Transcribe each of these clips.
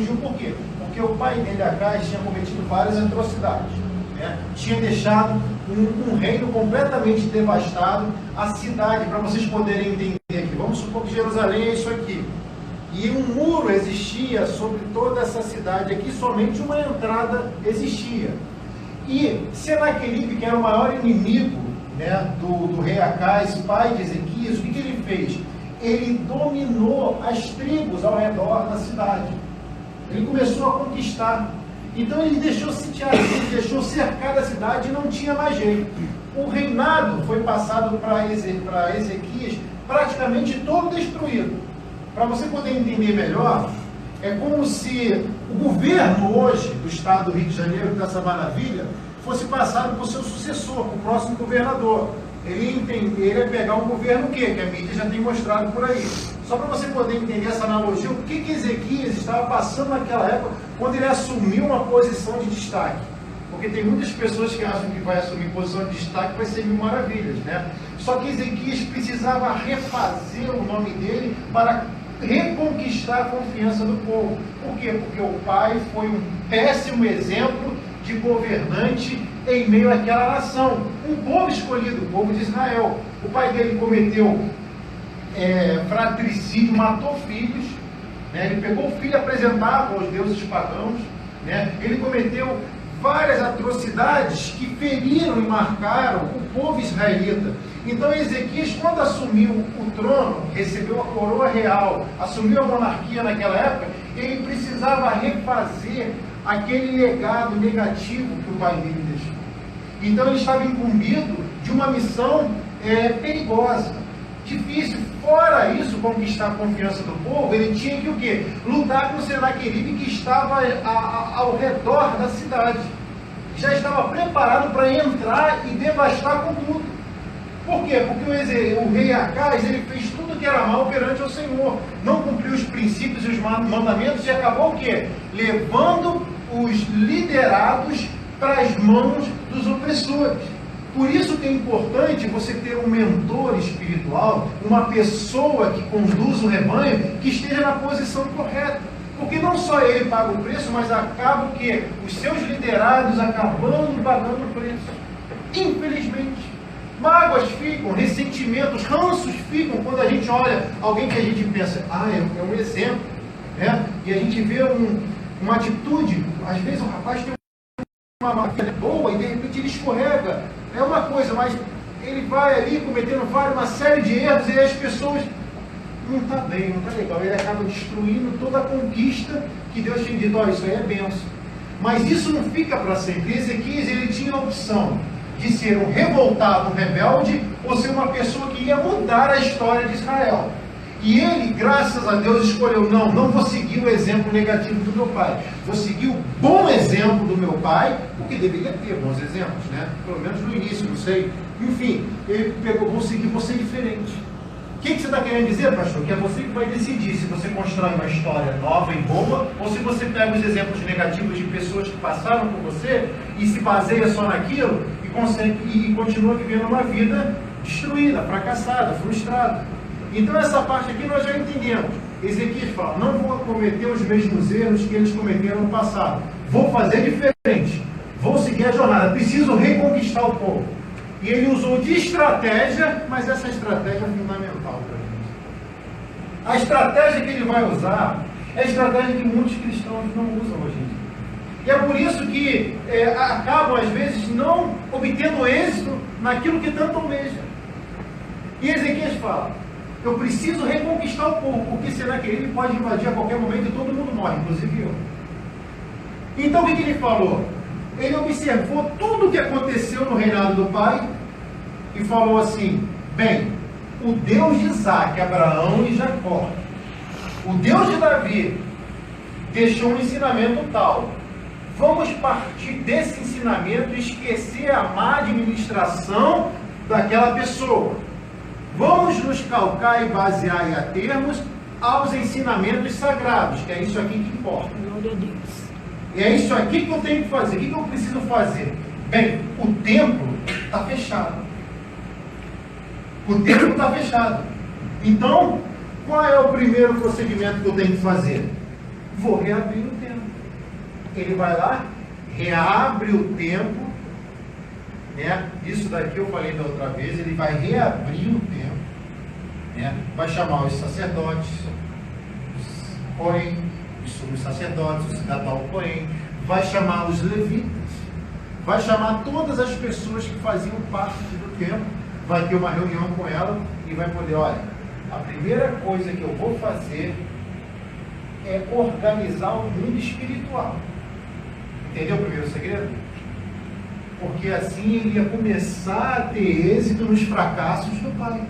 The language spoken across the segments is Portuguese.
fugiu por quê? Porque o pai dele, Acais, tinha cometido várias atrocidades, né? Tinha deixado um reino completamente devastado, a cidade, para vocês poderem entender aqui, vamos supor que Jerusalém é isso aqui, e um muro existia sobre toda essa cidade aqui, somente uma entrada existia. E Senaqueribe, que era o maior inimigo, né, do rei Acais, pai de Ezequias, o que ele fez? Ele dominou as tribos ao redor da cidade. Ele começou a conquistar. Então ele deixou sitiar, ele deixou cercar a cidade e não tinha mais jeito. O reinado foi passado para Ezequias praticamente todo destruído. Para você poder entender melhor, é como se o governo hoje do estado do Rio de Janeiro, dessa maravilha, fosse passado por seu sucessor, o próximo governador. Ele ia pegar um governo que a mídia já tem mostrado por aí. Só para você poder entender essa analogia, o que Ezequias estava passando naquela época, quando ele assumiu uma posição de destaque. Porque tem muitas pessoas que acham que vai assumir posição de destaque vai ser mil maravilhas, né? Só que Ezequias precisava refazer o nome dele para reconquistar a confiança do povo. Por quê? Porque o pai foi um péssimo exemplo de governante em meio àquela nação. Um povo escolhido, o povo de Israel. O pai dele cometeu fratricídio, matou filhos, né? Ele pegou o filho e apresentava aos deuses pagãos, né? Ele cometeu várias atrocidades que feriram e marcaram o povo israelita. Então Ezequias, quando assumiu o trono, recebeu a coroa real, assumiu a monarquia naquela época, ele precisava refazer aquele legado negativo que o pai dele deixou. Então ele estava incumbido de uma missão perigosa, difícil. Fora isso, conquistar a confiança do povo, ele tinha que o quê? Lutar com o Senaqueribe, que estava ao redor da cidade. Já estava preparado para entrar e devastar com tudo. Por quê? Porque o rei Acais, ele fez tudo que era mal perante o Senhor. Não cumpriu os princípios e os mandamentos e acabou o quê? Levando os liderados para as mãos dos opressores. Por isso que é importante você ter um mentor espiritual, uma pessoa que conduz o rebanho, que esteja na posição correta. Porque não só ele paga o preço, mas acaba o quê? Os seus liderados acabando pagando o preço. Infelizmente. Mágoas ficam, ressentimentos, ranços ficam quando a gente olha alguém que a gente pensa, é um exemplo, né? E a gente vê uma atitude, às vezes o rapaz tem uma máquina boa e de repente ele escorrega, é uma coisa, mas ele vai ali cometendo uma série de erros e as pessoas não está bem, não está legal, ele acaba destruindo toda a conquista que Deus tinha dito, isso aí é bênção. Mas isso não fica para sempre. Ezequias, ele tinha a opção de ser um revoltado, um rebelde, ou ser uma pessoa que ia mudar a história de Israel. E ele, graças a Deus, escolheu, não vou seguir o exemplo negativo do meu pai, vou seguir o bom exemplo do meu pai, porque deveria ter bons exemplos, né? Pelo menos no início, não sei. Enfim, ele pegou, vou ser diferente. O que você está querendo dizer, pastor? Que é você que vai decidir se você constrói uma história nova e boa, ou se você pega os exemplos negativos de pessoas que passaram por você e se baseia só naquilo e continua vivendo uma vida destruída, fracassada, frustrada. Então essa parte aqui nós já entendemos. Ezequias fala, não vou cometer os mesmos erros que eles cometeram no passado. Vou fazer diferente. Vou seguir a jornada. Preciso reconquistar o povo. E ele usou de estratégia, mas essa estratégia é fundamental para a gente. A estratégia que ele vai usar é a estratégia que muitos cristãos não usam hoje em dia. E é por isso que acabam, às vezes, não obtendo êxito naquilo que tanto almeja. E Ezequias fala, eu preciso reconquistar o povo, porque será que ele pode invadir a qualquer momento e todo mundo morre, inclusive eu. Então o que ele falou? Ele observou tudo o que aconteceu no reinado do pai e falou assim, bem, o Deus de Isaac, Abraão e Jacó, o Deus de Davi, deixou um ensinamento tal. Vamos partir desse ensinamento e esquecer a má administração daquela pessoa. Vamos nos calcar e basear e atermos aos ensinamentos sagrados, que é isso aqui que importa. Glória a Deus. E é isso aqui que eu tenho que fazer. O que eu preciso fazer? Bem, o templo está fechado. O templo está fechado. Então, qual é o primeiro procedimento que eu tenho que fazer? vou reabrir o templo. Ele vai lá, reabre o templo, né? Isso daqui eu falei da outra vez, ele vai reabrir o templo, né? Vai chamar os sacerdotes, os Cohen, os sumos sacerdotes, os Gadol Cohen, vai chamar os levitas, vai chamar todas as pessoas que faziam parte do templo, vai ter uma reunião com ela e vai poder, olha, a primeira coisa que eu vou fazer é organizar o mundo espiritual. Entendeu o primeiro segredo? Porque assim ele ia começar a ter êxito nos fracassos do pai.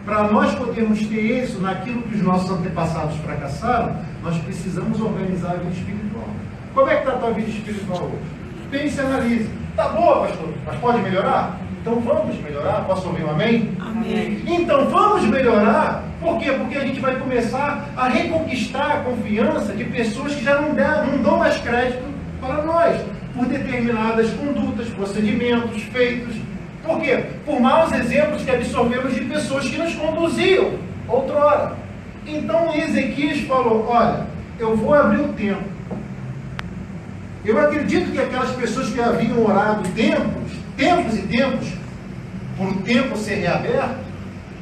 Para nós podermos ter êxito naquilo que os nossos antepassados fracassaram, nós precisamos organizar a vida espiritual. Como é que está a tua vida espiritual hoje? Pense e analise. Está boa, pastor, mas pode melhorar? Então vamos melhorar. Posso ouvir um amém? Amém. Então vamos melhorar. Por quê? Porque a gente vai começar a reconquistar a confiança de pessoas que já não dão mais crédito para nós, por determinadas condutas, procedimentos feitos. Por quê? Por maus exemplos que absorvemos de pessoas que nos conduziam outrora. Então Ezequias falou, olha, eu vou abrir o templo. Eu acredito que aquelas pessoas que haviam orado tempos e tempos, por o templo ser reaberto,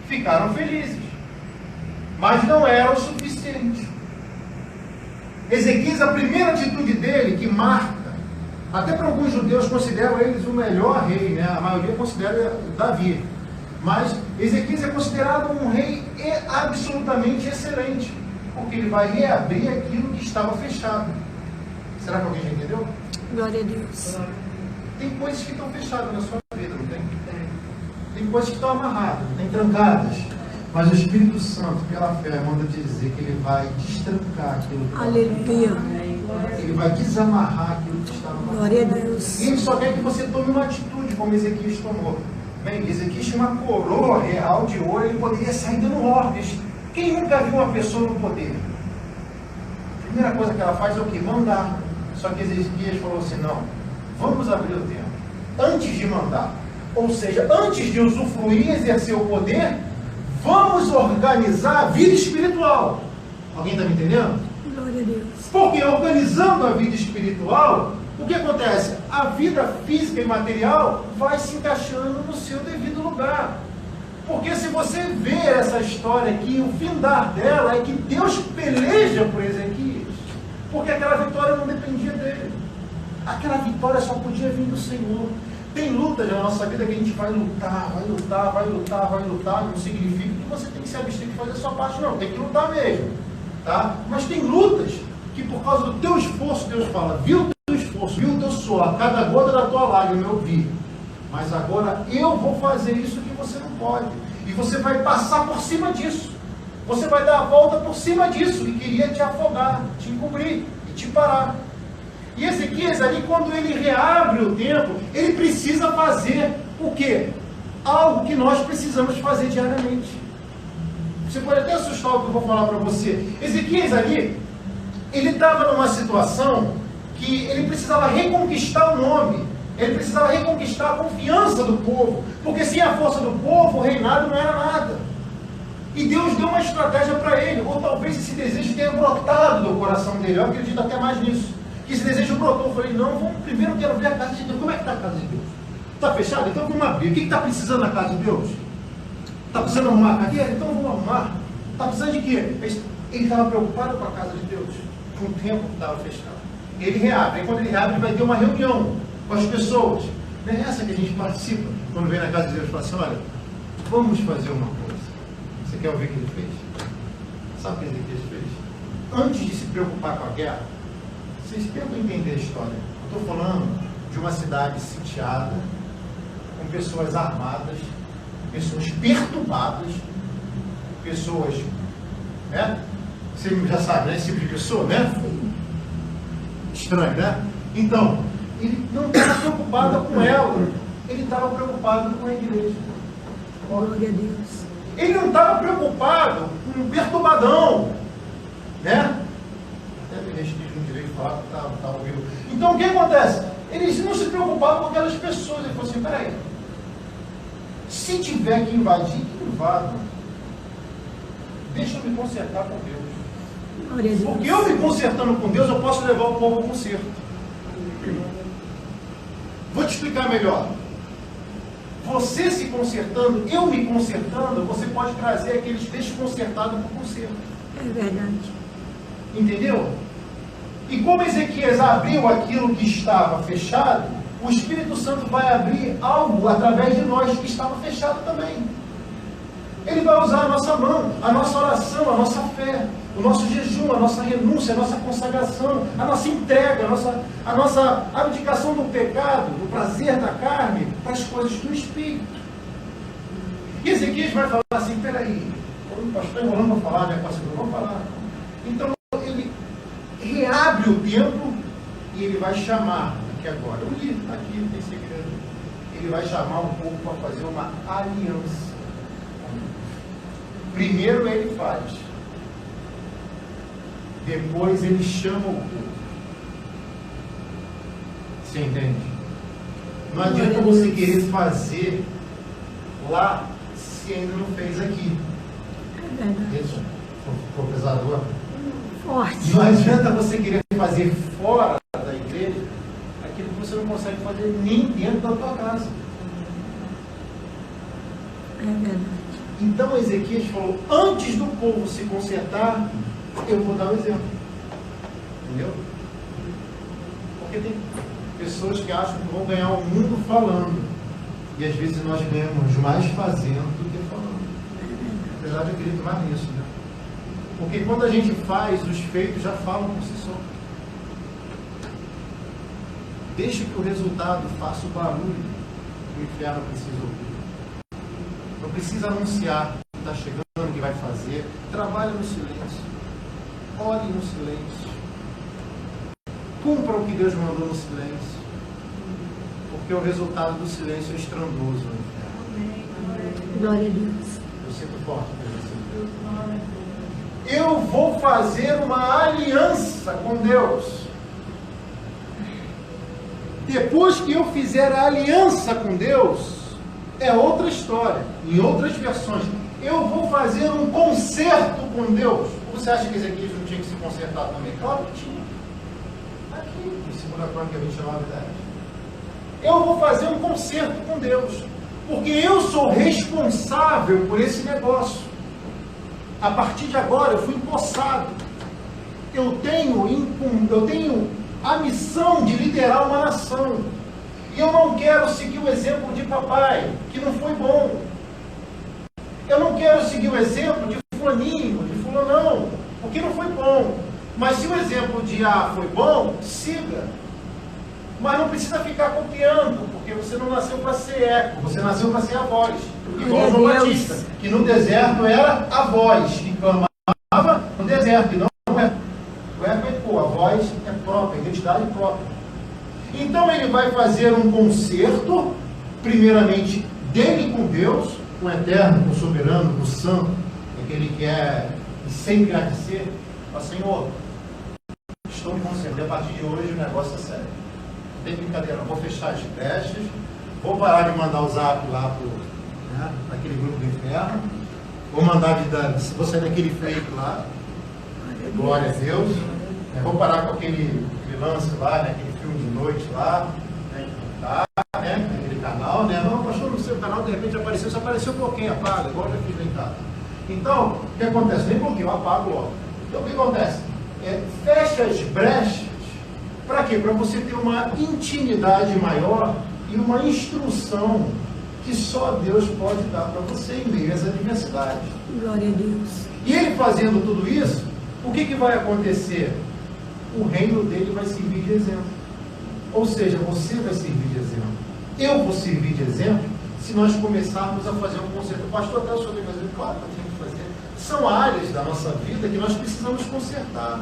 ficaram felizes. Mas não era o suficiente. Ezequias, a primeira atitude dele, que marca, até para alguns judeus consideram eles o melhor rei, né? A maioria considera Davi. Mas Ezequias é considerado um rei absolutamente excelente, porque ele vai reabrir aquilo que estava fechado. Será que alguém já entendeu? Glória a Deus. Tem coisas que estão fechadas na sua vida, não tem? Tem coisas que estão amarradas, tem trancadas. Mas o Espírito Santo, pela fé, manda te dizer que ele vai destrancar aquilo que está Aleluia. Ele vai desamarrar aquilo que está amarrado. Glória a Deus. E ele só quer que você tome uma atitude, como Ezequias tomou. Bem, Ezequias tinha uma coroa real de ouro, ele poderia sair dando ordens. Quem nunca viu uma pessoa no poder? A primeira coisa que ela faz é o quê? Mandar. Só que Ezequias falou assim, não, vamos abrir o templo. Antes de mandar, ou seja, antes de usufruir e exercer o poder, vamos organizar a vida espiritual. Alguém está me entendendo? Glória a Deus. Porque organizando a vida espiritual, o que acontece? A vida física e material vai se encaixando no seu devido lugar. Porque se você vê essa história aqui, o findar dela é que Deus peleja por Ezequias. Porque aquela vitória não dependia dele. Aquela vitória só podia vir do Senhor. Tem lutas na nossa vida que a gente vai lutar. Não significa que você tem que se abster de fazer a sua parte, não. Tem que lutar mesmo. Tá? Mas tem lutas que por causa do teu esforço, Deus fala, viu o teu esforço, viu o teu suor, cada gota da tua lágrima eu vi. Mas agora eu vou fazer isso que você não pode. E você vai passar por cima disso. Você vai dar a volta por cima disso. E queria te afogar, te encobrir e te parar. E Ezequias ali, quando ele reabre o templo, ele precisa fazer o quê? Algo que nós precisamos fazer diariamente. Você pode até assustar o que eu vou falar para você. Ezequias ali, ele estava numa situação que ele precisava reconquistar o nome. Ele precisava reconquistar a confiança do povo. Porque sem a força do povo, o reinado não era nada. E Deus deu uma estratégia para ele. Ou talvez esse desejo tenha brotado do coração dele. Eu acredito até mais nisso. Que esse desejo brotou. Eu falei, não, primeiro eu quero ver a casa de Deus. Como é que está a casa de Deus? Está fechada? Então vamos abrir. O que está precisando na casa de Deus? Está precisando arrumar a cadeira? Então vamos arrumar. Está precisando de quê? Ele estava preocupado com a casa de Deus. Com o tempo que estava fechado. Ele reabre. Aí quando ele reabre, ele vai ter uma reunião com as pessoas. Não é essa que a gente participa. Quando vem na casa de Deus e fala assim, olha, vamos fazer uma coisa. Você quer ouvir o que ele fez? Sabe o que Ezequias fez? Antes de se preocupar com a guerra, vocês tentam entender a história. Eu estou falando de uma cidade sitiada, com pessoas armadas, pessoas perturbadas, pessoas, né? Você já sabe, né? Esse tipo de pessoa, né? Estranho, né? Então, ele não estava preocupado com ela, ele estava preocupado com a igreja. Glória a Deus. Ele não estava preocupado com um perturbadão, né? Até me restringe no direito de falar que está ouvindo. Então o que acontece? Eles não se preocupavam com aquelas pessoas. Ele falou assim, peraí, se tiver que invadir, que invada. Deixa eu me consertar com Deus. Glória a Deus. Porque eu me consertando com Deus, eu posso levar o povo ao conserto. Vou te explicar melhor. Você se consertando, eu me consertando, você pode trazer aqueles desconsertados para o conserto. É verdade. Entendeu? E como Ezequias abriu aquilo que estava fechado, o Espírito Santo vai abrir algo através de nós que estava fechado também. Ele vai usar a nossa mão, a nossa oração, a nossa fé, o nosso jejum, a nossa renúncia, a nossa consagração, a nossa entrega, a nossa abdicação do pecado, do prazer da carne, para as coisas do Espírito. E Ezequias vai falar assim, peraí, o pastor enrolando para falar, né, pastor? Vamos falar. Então ele reabre o templo e ele vai chamar, aqui agora, eu li, aqui não tem segredo, ele vai chamar o povo para fazer uma aliança. Primeiro ele faz, depois ele chama o povo. Você entende? Não adianta você querer fazer lá se ainda não fez aqui. É verdade. Isso, professador. Forte. Não adianta você querer fazer fora da igreja aquilo que você não consegue fazer nem dentro da tua casa. É verdade. Então Ezequias falou, antes do povo se consertar, eu vou dar o exemplo. Entendeu? Porque tem pessoas que acham que vão ganhar o mundo falando. E às vezes nós ganhamos mais fazendo do que falando. Apesar de eu acreditar mais nisso, né? Porque quando a gente faz, os feitos já falam por si só. Deixa que o resultado faça o barulho que o inferno precisa ouvir. Não precisa anunciar que está chegando, que vai fazer. Trabalhe no silêncio. Ore no silêncio. Cumpra o que Deus mandou no silêncio. Porque o resultado do silêncio é estrondoso no inferno. Glória a Deus. Eu sinto forte a presença de Deus. Eu vou fazer uma aliança com Deus. Depois que eu fizer a aliança com Deus, é outra história, em outras versões. Eu vou fazer um concerto com Deus. Você acha que Ezequias não tinha que se consertar também? Claro que tinha. Aqui, em 2 Crônicas 29:10. Eu vou fazer um concerto com Deus. Porque eu sou responsável por esse negócio. A partir de agora eu fui empossado. Eu tenho a missão de liderar uma nação. E eu não quero seguir o exemplo de papai, que não foi bom. Eu não quero seguir o exemplo de fulaninho, de fulanão, porque não foi bom. Mas se o exemplo de A foi bom, siga. Mas não precisa ficar copiando, porque você não nasceu para ser eco, você nasceu para ser a voz. Igual João Batista, que no deserto era a voz, que clamava no deserto, e não é. O eco ecoa, a voz é própria, a identidade própria. Então ele vai fazer um concerto, primeiramente dele com Deus, com o eterno, com o soberano, com o santo, aquele que é e sempre há de ser. Fala, Senhor, estou me consertando, a partir de hoje o negócio é sério. Não tem brincadeira, não vou fechar as brechas, vou parar de mandar o zap lá para aquele grupo do inferno, vou mandar vou sair daquele fake lá, glória a Deus, vou parar com aquele lance lá, né, aquele filme de noite lá, né, aquele canal, né, não, pastor, no seu canal de repente apareceu, se apareceu um pouquinho, apaga, igual eu já fiz lá em casa. Então, o que acontece? Nem um pouquinho, eu apago logo. Então, o que acontece? Fecha as brechas, para quê? Para você ter uma intimidade maior e uma instrução que só Deus pode dar para você em meio às adversidades. Glória a Deus. E ele fazendo tudo isso, o que vai acontecer? O reino dele vai servir de exemplo. Ou seja, você vai servir de exemplo. Eu vou servir de exemplo se nós começarmos a fazer um conserto. Pastor, até o senhor tem que fazer? Claro que eu tenho que fazer. São áreas da nossa vida que nós precisamos consertar.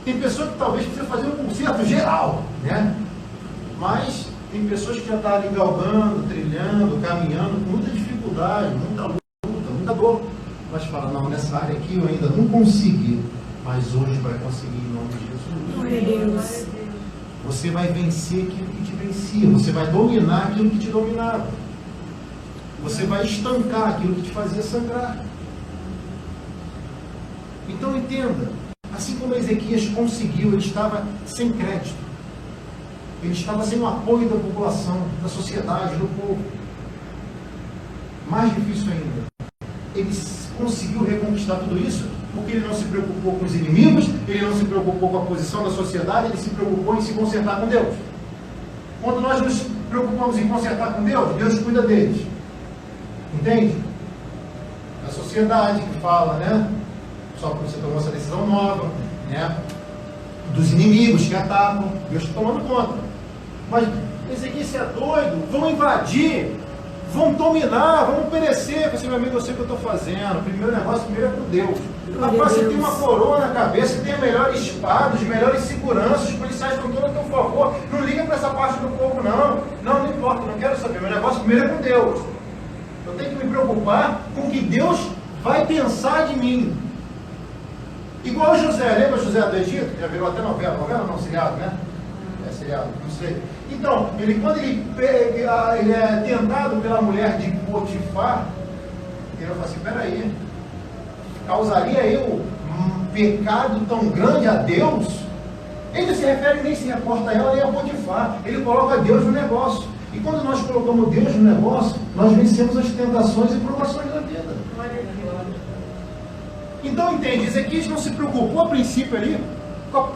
Tem pessoas que talvez precisam fazer um conserto geral, né? Mas tem pessoas que já estão ali galgando, trilhando, caminhando com muita dificuldade, muita luta, muita dor. Mas fala, não, nessa área aqui eu ainda não consegui, mas hoje vai conseguir em nome de Jesus. Glória a Deus. Você vai vencer aquilo que te vencia, você vai dominar aquilo que te dominava. Você vai estancar aquilo que te fazia sangrar. Então entenda, Assim como Ezequias conseguiu, ele estava sem crédito. Ele estava sem o apoio da população, da sociedade, do povo. Mais difícil ainda, ele conseguiu reconquistar tudo isso porque ele não se preocupou com os inimigos, ele não se preocupou com a posição da sociedade, ele se preocupou em se consertar com Deus. Quando nós nos preocupamos em consertar com Deus, Deus cuida deles. Entende? A sociedade que fala, né? Só porque você tomou essa decisão nova, né? Dos inimigos que atacam, Deus está tomando conta. Mas esse aqui, é doido, vão invadir, vão dominar, vão perecer. Assim, meu amigo, eu sei o que eu estou fazendo. O primeiro negócio, primeiro é com Deus. Rapaz, você tem uma coroa na cabeça, você tem a melhor espada, os melhores seguranças, os policiais estão todos a teu favor. Não liga para essa parte do povo, não. Não importa, não quero saber. Meu negócio primeiro é com Deus. Eu tenho que me preocupar com o que Deus vai pensar de mim. Igual José, lembra José do Egito? Já virou até novela não, seriado, né? É seriado, não sei. Então, quando ele é tentado pela mulher de Potifar, ele fala assim, peraí, causaria eu um pecado tão grande a Deus? Ele se refere, nem se reporta a ela, nem a Potifar. Ele coloca Deus no negócio. E quando nós colocamos Deus no negócio, nós vencemos as tentações e provações da vida. Então, entende, Ezequias não se preocupou a princípio ali com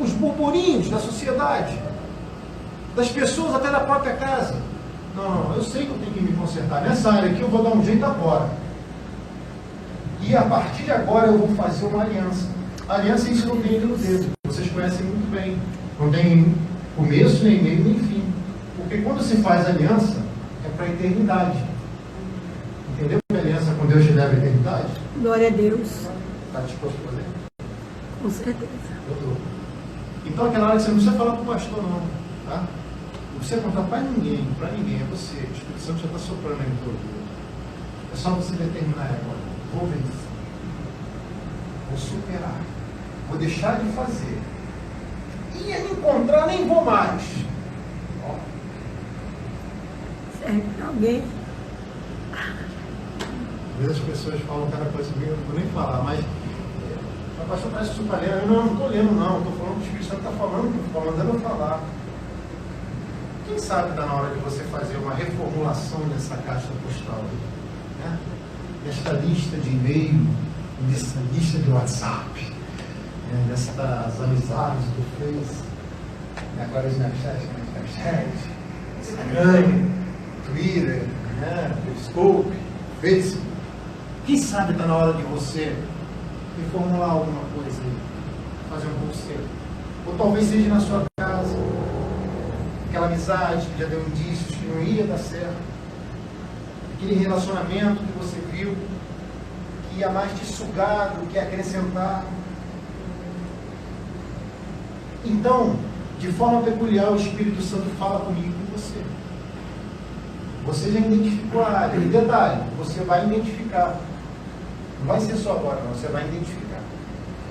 os burburinhos da sociedade, das pessoas até da própria casa. Não, eu sei que eu tenho que me consertar. Nessa área aqui eu vou dar um jeito agora. E a partir de agora eu vou fazer uma aliança. A aliança isso não tem no dedo. Vocês conhecem muito bem. Não tem começo, nem meio, nem fim. Porque quando se faz aliança, é para a eternidade. Entendeu que a aliança com Deus te leva à eternidade? Glória a Deus. Está disposto a fazer? Com certeza. Eu estou. Então aquela hora que você não precisa falar para o pastor, não. Tá? Não precisa contar para ninguém, é você. O Espírito Santo já está soprando aí no teu ouvido. É só você determinar agora. Vou vencer. Vou superar. Vou deixar de fazer. Ia me encontrar, nem vou mais. Ó. Serve para alguém? Às vezes as pessoas falam cada coisa comigo, eu não vou nem falar, mas a pastor parece que você está lendo. Eu não estou lendo, não. Estou falando que o Espírito Santo está falando, estou mandando eu falar. Quem sabe está na hora de você fazer uma reformulação nessa caixa postal, né? Nesta lista de e-mail, nessa lista de WhatsApp, né? Nestas amizades do Face, agora o Snapchat, Instagram, Twitter, né? Periscope, Facebook. Quem sabe está na hora de você reformular alguma coisa aí, fazer um conselho. Ou talvez seja na sua casa, aquela amizade que já deu indícios que não ia dar certo, aquele relacionamento que você viu que ia mais te sugar do que acrescentar. Então, de forma peculiar, o Espírito Santo fala comigo e com você. Você já identificou a área. E detalhe, você vai identificar. Não vai ser só agora, não. Você vai identificar.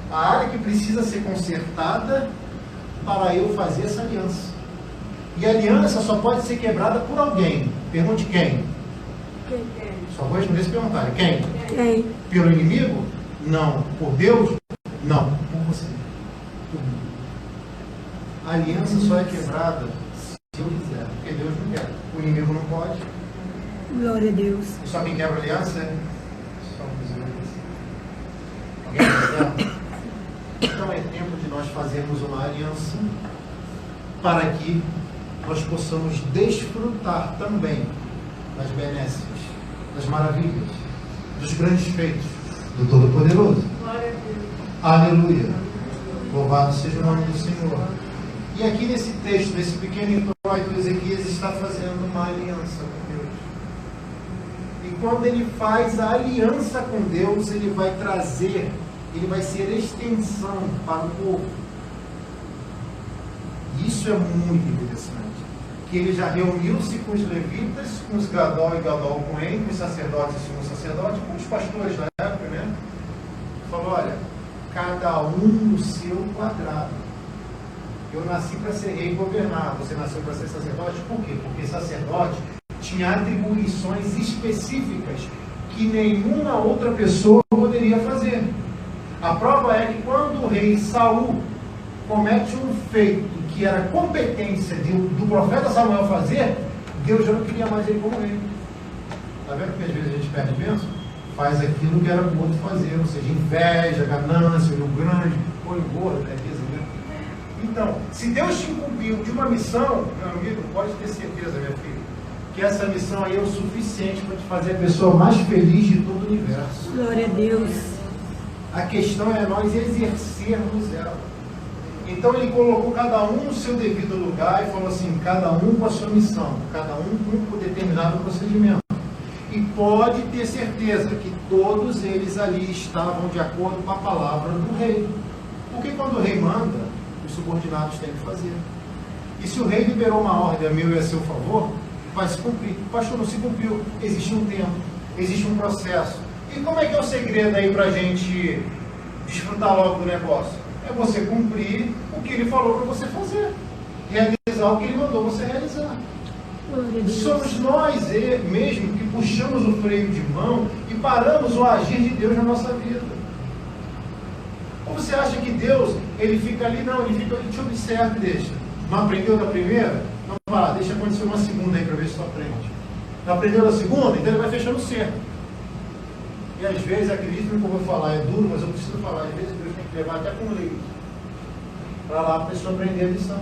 A área que precisa ser consertada para eu fazer essa aliança. E a aliança só pode ser quebrada por alguém. Pergunte quem? Quem? Só vou responder se perguntarem. Quem? Quem? Pelo inimigo? Não. Por Deus? Não. Por você. Por mim. A aliança só é quebrada se eu quiser. Porque Deus não quer. O inimigo não pode. Glória a Deus. E só quem quebra a aliança é só um Alguém? Então é tempo de nós fazermos uma aliança para que nós possamos desfrutar também das benesses, das maravilhas, dos grandes feitos do Todo-Poderoso. Aleluia. Louvado seja o nome do Senhor. E aqui nesse texto, nesse pequeno introito, Ezequias está fazendo uma aliança com Deus. E quando ele faz a aliança com Deus, ele vai trazer, ele vai ser extensão para o povo. Isso é muito interessante. Que ele já reuniu-se com os levitas, com os Gadol e Gadol Cohen, com os sacerdotes e sumos sacerdotes, com os pastores da época, né? Falou, olha, cada um no seu quadrado. Eu nasci para ser rei e governar, você nasceu para ser sacerdote. Por quê? Porque sacerdote tinha atribuições específicas que nenhuma outra pessoa poderia fazer. A prova é que quando o rei Saul comete um feito que era competência do profeta Samuel fazer, Deus já não queria mais ele como rei. Está vendo que às vezes a gente perde bênção? Faz aquilo que era para o outro fazer, ou seja, inveja, ganância, olho grande, olho gordo, Então, se Deus te incumbiu de uma missão, meu amigo, pode ter certeza, minha filha, que essa missão aí é o suficiente para te fazer a pessoa mais feliz de todo o universo. Glória a Deus. A questão é nós exercermos ela. Então ele colocou cada um no seu devido lugar e falou assim, cada um com a sua missão, cada um com um determinado procedimento. E pode ter certeza que todos eles ali estavam de acordo com a palavra do rei. Porque quando o rei manda, os subordinados têm que fazer. E se o rei liberou uma ordem a meu e a seu favor, vai se cumprir. Pastor, não se cumpriu. Existe um tempo, existe um processo. E como é que é o segredo aí para a gente desfrutar logo do negócio? É você cumprir o que ele falou para você fazer. Realizar o que ele mandou você realizar. Somos nós mesmo que puxamos o freio de mão e paramos o agir de Deus na nossa vida. Ou você acha que Deus, ele fica ali? Não, ele te observa e deixa. Não aprendeu da primeira? Então vai lá, deixa acontecer uma segunda aí para ver se tu aprende. Não aprendeu da segunda? Então ele vai fechando o cerco. E às vezes, acredito no que eu vou falar, é duro, mas eu preciso falar. Às vezes Deus tem que levar até com leite para lá a pessoa aprender a lição.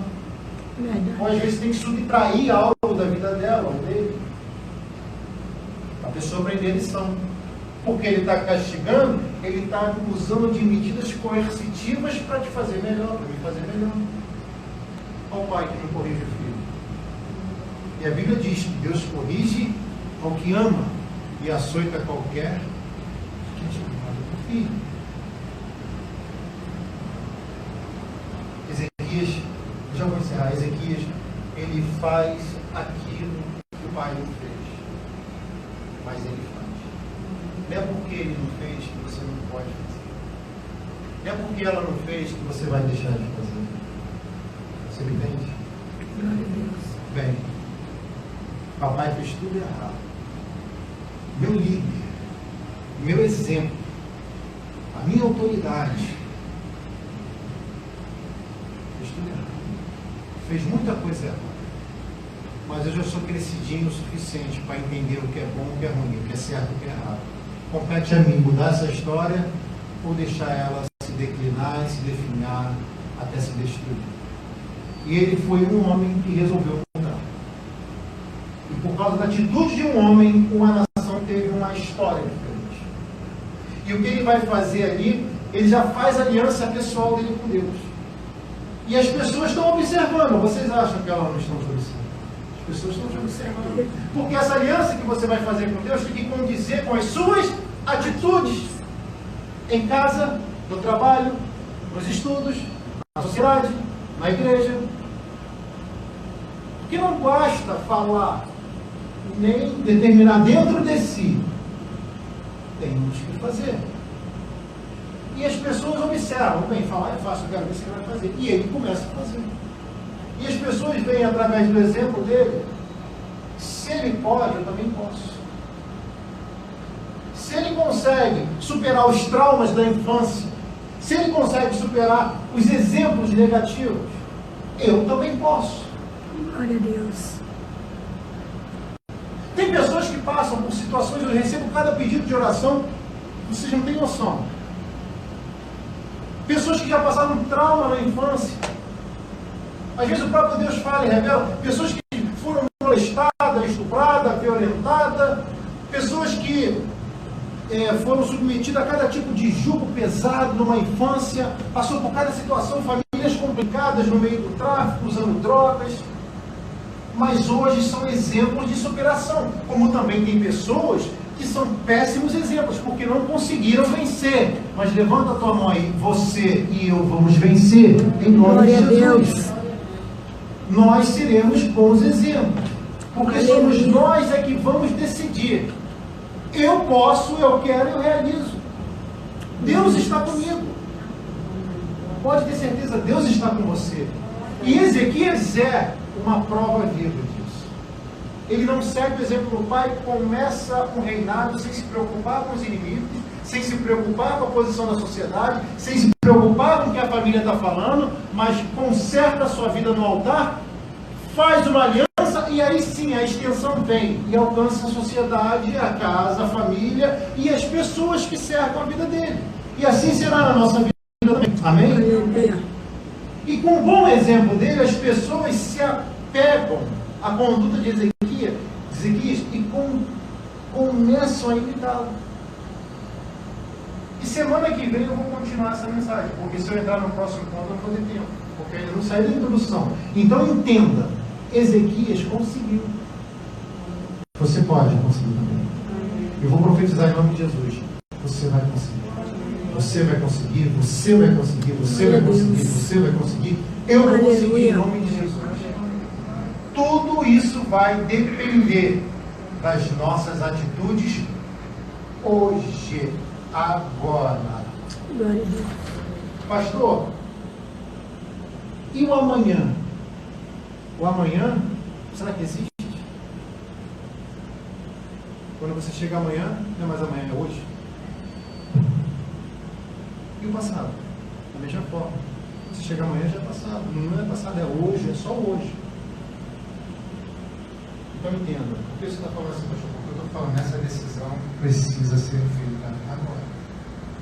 Verdade. Ou às vezes tem que subtrair algo da vida dela, ou dele. A pessoa aprender a lição. Porque ele está castigando, ele está usando de medidas coercitivas para te fazer melhor, para me fazer melhor. Olha o pai que não corrige o filho. E a Bíblia diz que Deus corrige ao que ama e açoita qualquer que é chamado por filho. Ezequias, já vou encerrar, Ezequias, ele faz aquilo que o pai não fez, mas ele faz. Não é porque ele não fez que você não pode fazer. Não é porque ela não fez que você vai deixar de fazer. Você me entende? Glória a Deus. Bem, papai fez tudo errado. Meu líder, meu exemplo, a minha autoridade, fez tudo errado. Fez muita coisa errada. Mas eu já sou crescidinho o suficiente para entender o que é bom, o que é ruim, o que é certo, o que é errado. Compete a mim mudar essa história ou deixar ela se declinar e se definhar até se destruir. E ele foi um homem que resolveu mudar. E por causa da atitude de um homem, uma nação teve uma história diferente. E o que ele vai fazer ali, ele já faz aliança pessoal dele com Deus. E as pessoas estão observando. Vocês acham que elas não estão te observando? As pessoas estão te observando. Porque essa aliança que você vai fazer com Deus tem que condizer com as suas atitudes. Em casa, no trabalho, nos estudos, na sociedade, na igreja. Porque não basta falar, nem determinar dentro de si. Temos que fazer. E as pessoas observam, bem, falar é fácil, eu quero ver se ele vai fazer. E ele começa a fazer. E as pessoas veem através do exemplo dele, se ele pode, eu também posso. Se ele consegue superar os traumas da infância, se ele consegue superar os exemplos negativos, eu também posso. Glória a Deus. Tem pessoas que passam por situações, eu recebo cada pedido de oração, vocês não têm noção. Pessoas que já passaram um trauma na infância. Às vezes o próprio Deus fala e revela. Pessoas que foram molestadas, estupradas, violentadas. Pessoas que foram submetidas a cada tipo de jugo pesado numa infância. Passou por cada situação, famílias complicadas no meio do tráfico, usando drogas. Mas hoje são exemplos de superação. Como também tem pessoas que são péssimos exemplos, porque não conseguiram vencer. Mas levanta a tua mão aí, você e eu vamos vencer, em nome de Jesus. Nós seremos bons exemplos, porque somos nós que vamos decidir. Eu posso, eu quero, eu realizo. Deus está comigo. Pode ter certeza, Deus está com você. E Ezequias é uma prova viva disso. Ele não segue o exemplo do pai, começa um reinado sem se preocupar com os inimigos, sem se preocupar com a posição da sociedade, sem se preocupar com o que a família está falando, mas conserta a sua vida no altar, faz uma aliança e aí sim a extensão vem e alcança a sociedade, a casa, a família e as pessoas que cercam a vida dele. E assim será na nossa vida também. Amém? Aleluia. E com um bom exemplo dele, as pessoas se apegam à conduta de Ezequias e começam a imitá-lo. E semana que vem eu vou continuar essa mensagem, porque se eu entrar no próximo ponto eu não vou ter tempo, porque ainda não saí da introdução. Então entenda, Ezequias conseguiu. Você pode conseguir também. Eu vou profetizar em nome de Jesus. Você vai conseguir. Você vai conseguir, você vai conseguir, você vai conseguir, você vai conseguir. Eu vou conseguir em nome de Jesus. Tudo isso vai depender das nossas atitudes hoje, agora. Glória a Deus. Pastor, e o amanhã? O amanhã, será que existe? Quando você chega amanhã, não é mais amanhã, é hoje. E o passado? Da mesma forma. Se chega amanhã, já é passado. Não é passado, é hoje, é só hoje. Então entenda. Por que você está falando assim, pastor? Porque eu estou falando, essa decisão precisa ser feita agora.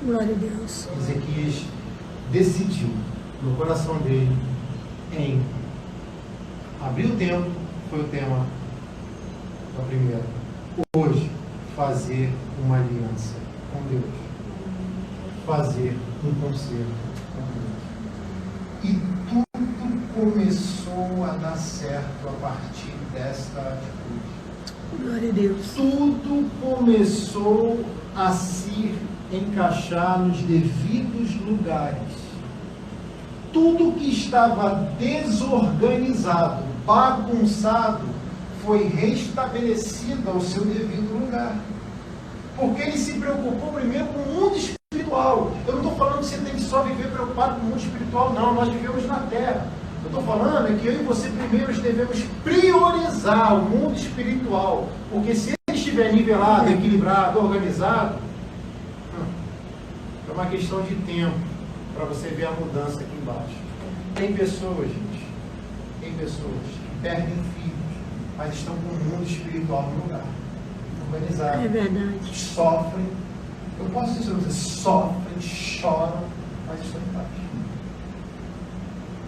Glória a Deus. Ezequias decidiu no coração dele em abrir o tempo, foi o tema da primeira. Hoje, fazer uma aliança com Deus. Fazer um concerto com Deus. E tudo começou a dar certo a partir desta atitude. Glória a Deus. Tudo começou a se encaixar nos devidos lugares. Tudo que estava desorganizado, bagunçado, foi restabelecido ao seu devido lugar. Porque ele se preocupou primeiro com o mundo espiritual. Eu não estou falando que você tem que só viver preocupado com o mundo espiritual, não. Nós vivemos na terra. Eu estou falando é que eu e você primeiro devemos priorizar o mundo espiritual. Porque se ele estiver nivelado, equilibrado, organizado, é uma questão de tempo para você ver a mudança aqui embaixo. Tem pessoas, gente, que perdem filhos, mas estão com o mundo espiritual no lugar. Organizado. É verdade. Sofrem. Eu posso dizer para você, sofrem, choram, mas estão em paz.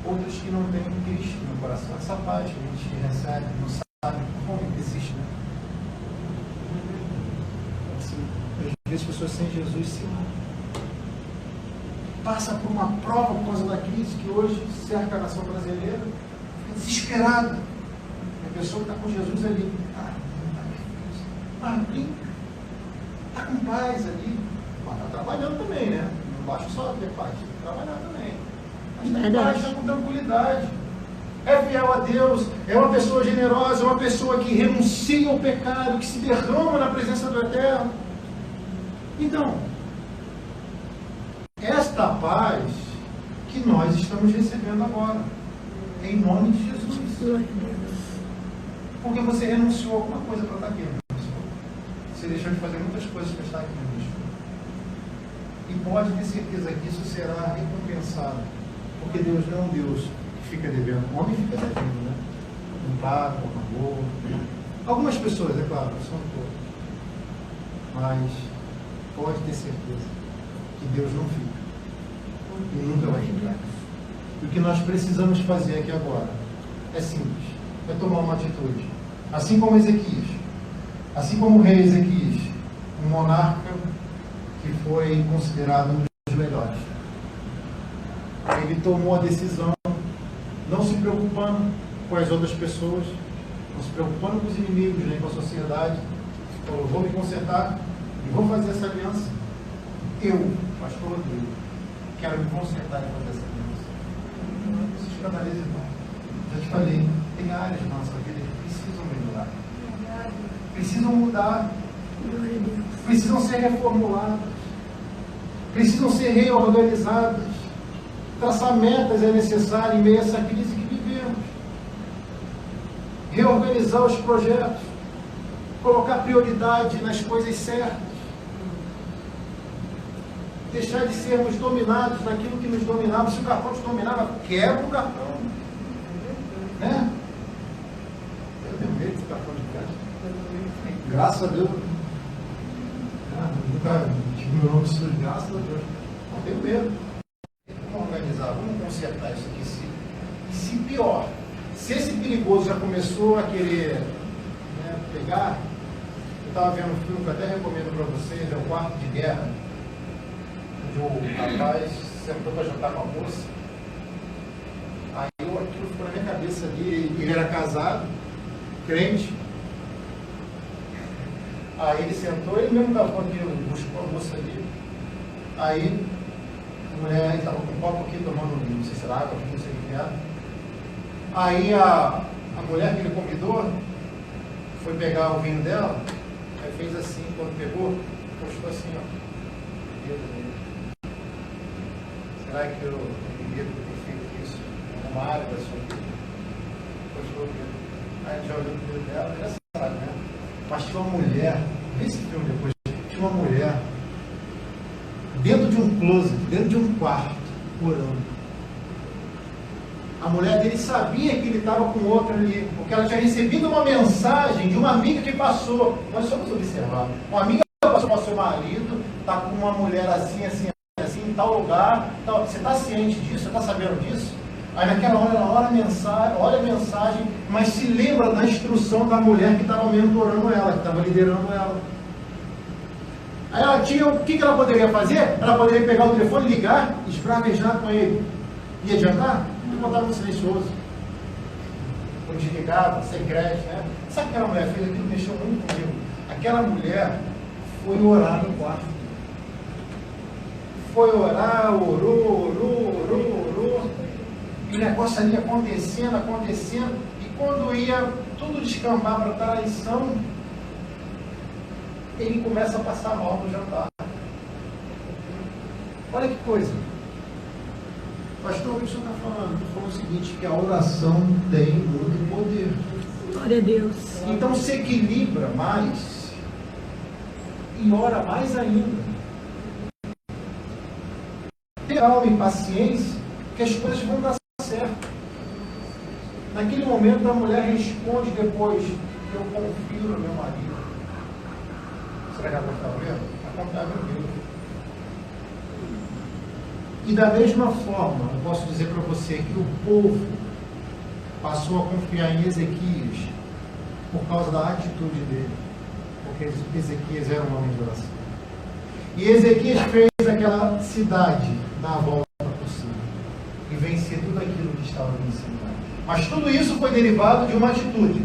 Outros que não têm Cristo no coração. Essa paz que a gente recebe, não sabe como que existe, né? Assim, às vezes as pessoas sem Jesus se passa por uma prova por causa da crise que hoje cerca a nação brasileira, fica desesperada. A pessoa que está com Jesus ali, brinca, está com paz ali, mas está trabalhando também, né? Não basta só ter paz, tem que trabalhar também. Mas está paz, está com tranquilidade. É fiel a Deus, é uma pessoa generosa, é uma pessoa que renuncia ao pecado, que se derrama na presença do Eterno. Então, esta paz que nós estamos recebendo agora, em nome de Jesus. Glória a Deus. Porque você renunciou a alguma coisa para estar aqui, você deixou de fazer muitas coisas para estar aqui mesmo. E pode ter certeza que isso será recompensado, porque Deus não é um Deus que fica devendo. O homem fica devendo, né? Não paga, não pagou. Algumas pessoas, é claro, não são todas. Mas pode ter certeza que Deus não fica. E nunca vai ficar. E o que nós precisamos fazer aqui agora é simples. É tomar uma atitude. Assim como Ezequias. Assim como o rei Ezequias. Um monarca que foi considerado um dos melhores. Ele tomou a decisão, não se preocupando com as outras pessoas, não se preocupando com os inimigos, nem com a sociedade. Falou, vou me consertar e vou fazer essa aliança. Eu, pastor Rodrigo, quero me consertar e fazer essa aliança. Não se escandalize, irmão. Já te falei, tem áreas na nossa vida que precisam melhorar. Precisam mudar. Precisam ser reformuladas. Precisam ser reorganizadas. Traçar metas é necessário em meio a essa crise que vivemos. Reorganizar os projetos. Colocar prioridade nas coisas certas. deixar de sermos dominados naquilo que nos dominava. Se o cartão te dominava, quebra o cartão. Né? Eu tenho medo do cartão de crédito. Graças a Deus. Nunca tive meu nome sujo, graças a Deus. Não tenho medo. Vamos organizar, vamos consertar isso aqui. Se pior, se esse perigoso já começou a querer, né, pegar, eu estava vendo um filme que eu até recomendo para vocês, é o Quarto de Guerra, onde o rapaz sentou para jantar com a moça. Aí aquilo ficou na minha cabeça ali, ele era casado, crente. Aí ele sentou, ele mesmo estava aqui, buscou a moça ali. Aí a mulher estava com um copo aqui tomando, não sei se era água, não sei o que era. Aí a mulher que ele convidou foi pegar o vinho dela, aí fez assim, quando pegou, postou assim, ó. Será que eu devia ter feito isso numa área da sua vida? Postou o dedo. Aí a gente já olhou pro dedo dela, engraçado, né? Mas tinha uma mulher, vê esse filme depois, tinha uma mulher dentro de um closet, dentro de um quarto, orando. A mulher dele sabia que ele estava com outra ali, porque ela tinha recebido uma mensagem de uma amiga que passou. Nós vamos observar. Uma amiga passou para o seu marido, está com uma mulher assim, assim, assim, em tal lugar. Tal. Você está ciente disso? Você está sabendo disso? Aí naquela hora ela olha a mensagem, mas se lembra da instrução da mulher que estava mentorando ela, que estava liderando ela. Aí ela tinha, o que ela poderia fazer? Ela poderia pegar o telefone, ligar, esbravejar com ele. Ia adiantar? Ele botava no silencioso. Quando desligava, secreto, né? Sabe o que aquela mulher fez? Aquilo mexeu muito comigo. Aquela mulher foi orar no quarto. Foi orar, orou. E o negócio ali acontecendo. E quando ia tudo descambar para traição, ele começa a passar mal no jantar. Olha que coisa. Pastor, o que o senhor está falando? Estou falando o seguinte, que a oração tem muito poder. Glória a Deus. Então se equilibra mais e ora mais ainda. Ter calma e paciência, que as coisas vão dar certo. Naquele momento a mulher responde depois, eu confio no meu marido. Será que ela está vendo? A contar meu Deus. E da mesma forma, eu posso dizer para você que o povo passou a confiar em Ezequias por causa da atitude dele. Porque Ezequias era um homem de oração. E Ezequias fez aquela cidade dar a volta por cima e vencer tudo aquilo que estava vencendo. Mas tudo isso foi derivado de uma atitude.